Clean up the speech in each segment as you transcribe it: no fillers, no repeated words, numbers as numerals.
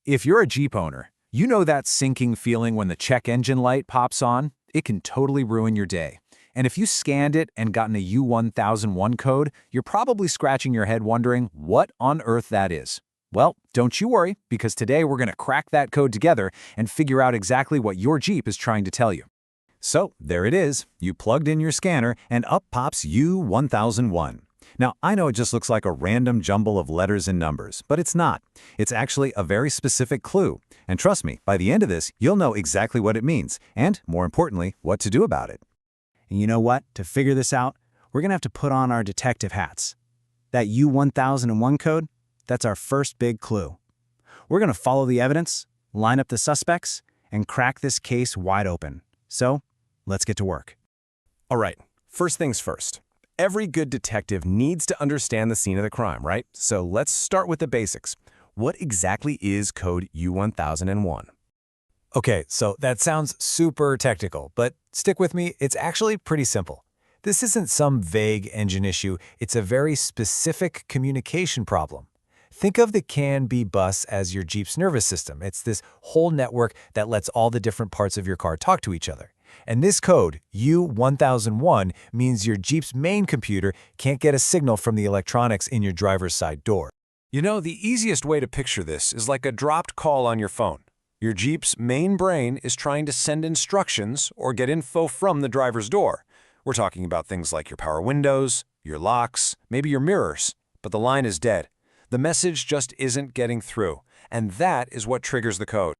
If you're a Jeep owner, you know that sinking feeling when the check engine light pops on? It can totally ruin your day. And if you scanned it and gotten a U1001 code, you're probably scratching your head wondering what on earth that is. Well, don't you worry, because today we're going to crack that code together and figure out exactly what your Jeep is trying to tell you. So, there it is. You plugged in your scanner and up pops U1001. Now, I know it just looks like a random jumble of letters and numbers, but it's not. It's actually a very specific clue. And trust me, by the end of this, you'll know exactly what it means, and more importantly, what to do about it. And you know what? To figure this out, we're going to have to put on our detective hats. That U1001 code, that's our first big clue. We're going to follow the evidence, line up the suspects, and crack this case wide open. So, let's get to work. All right, first things first. Every good detective needs to understand the scene of the crime, right? So let's start with the basics. What exactly is code U1001? Okay, so that sounds super technical, but stick with me, it's actually pretty simple. This isn't some vague engine issue, it's a very specific communication problem. Think of the CAN-B bus as your Jeep's nervous system. It's this whole network that lets all the different parts of your car talk to each other. And this code, U1001, means your Jeep's main computer can't get a signal from the electronics in your driver's side door. You know, the easiest way to picture this is like a dropped call on your phone. Your Jeep's main brain is trying to send instructions or get info from the driver's door. We're talking about things like your power windows, your locks, maybe your mirrors. But the line is dead. The message just isn't getting through. And that is what triggers the code.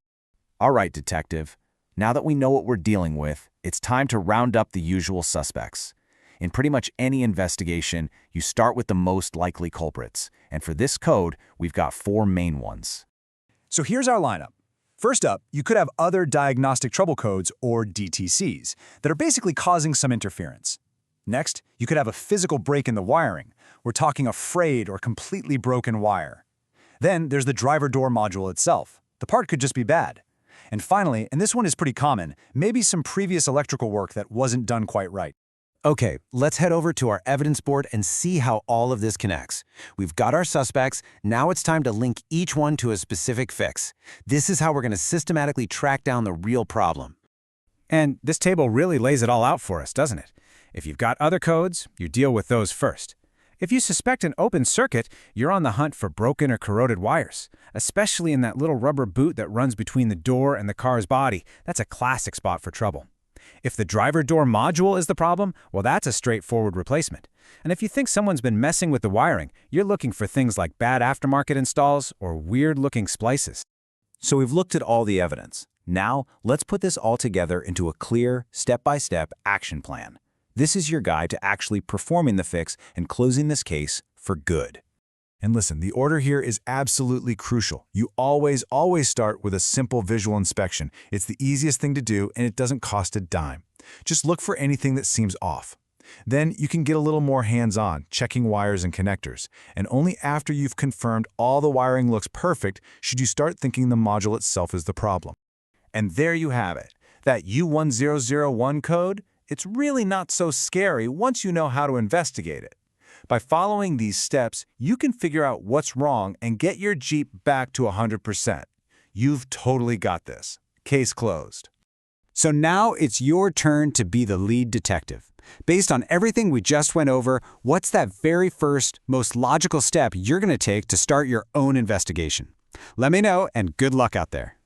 All right, detective. Now that we know what we're dealing with, it's time to round up the usual suspects. In pretty much any investigation, you start with the most likely culprits. And for this code, we've got 4 main ones. So here's our lineup. First up, you could have other diagnostic trouble codes, or DTCs, that are basically causing some interference. Next, you could have a physical break in the wiring. We're talking a frayed or completely broken wire. Then there's the driver door module itself. The part could just be bad. And finally, and this one is pretty common, maybe some previous electrical work that wasn't done quite right. Okay, let's head over to our evidence board and see how all of this connects. We've got our suspects, now it's time to link each one to a specific fix. This is how we're going to systematically track down the real problem. And this table really lays it all out for us, doesn't it? If you've got other codes, you deal with those first. If you suspect an open circuit, you're on the hunt for broken or corroded wires, especially in that little rubber boot that runs between the door and the car's body. That's a classic spot for trouble. If the driver door module is the problem, well, that's a straightforward replacement. And if you think someone's been messing with the wiring, you're looking for things like bad aftermarket installs or weird-looking splices. So we've looked at all the evidence. Now, let's put this all together into a clear, step-by-step action plan. This is your guide to actually performing the fix and closing this case for good. And listen, the order here is absolutely crucial. You always start with a simple visual inspection. It's the easiest thing to do, and it doesn't cost a dime. Just look for anything that seems off. Then you can get a little more hands-on, checking wires and connectors. And only after you've confirmed all the wiring looks perfect should you start thinking the module itself is the problem. And there you have it. That U1001 code, it's really not so scary once you know how to investigate it. By following these steps, you can figure out what's wrong and get your Jeep back to 100%. You've totally got this. Case closed. So now it's your turn to be the lead detective. Based on everything we just went over, what's that very first, most logical step you're going to take to start your own investigation? Let me know, and good luck out there.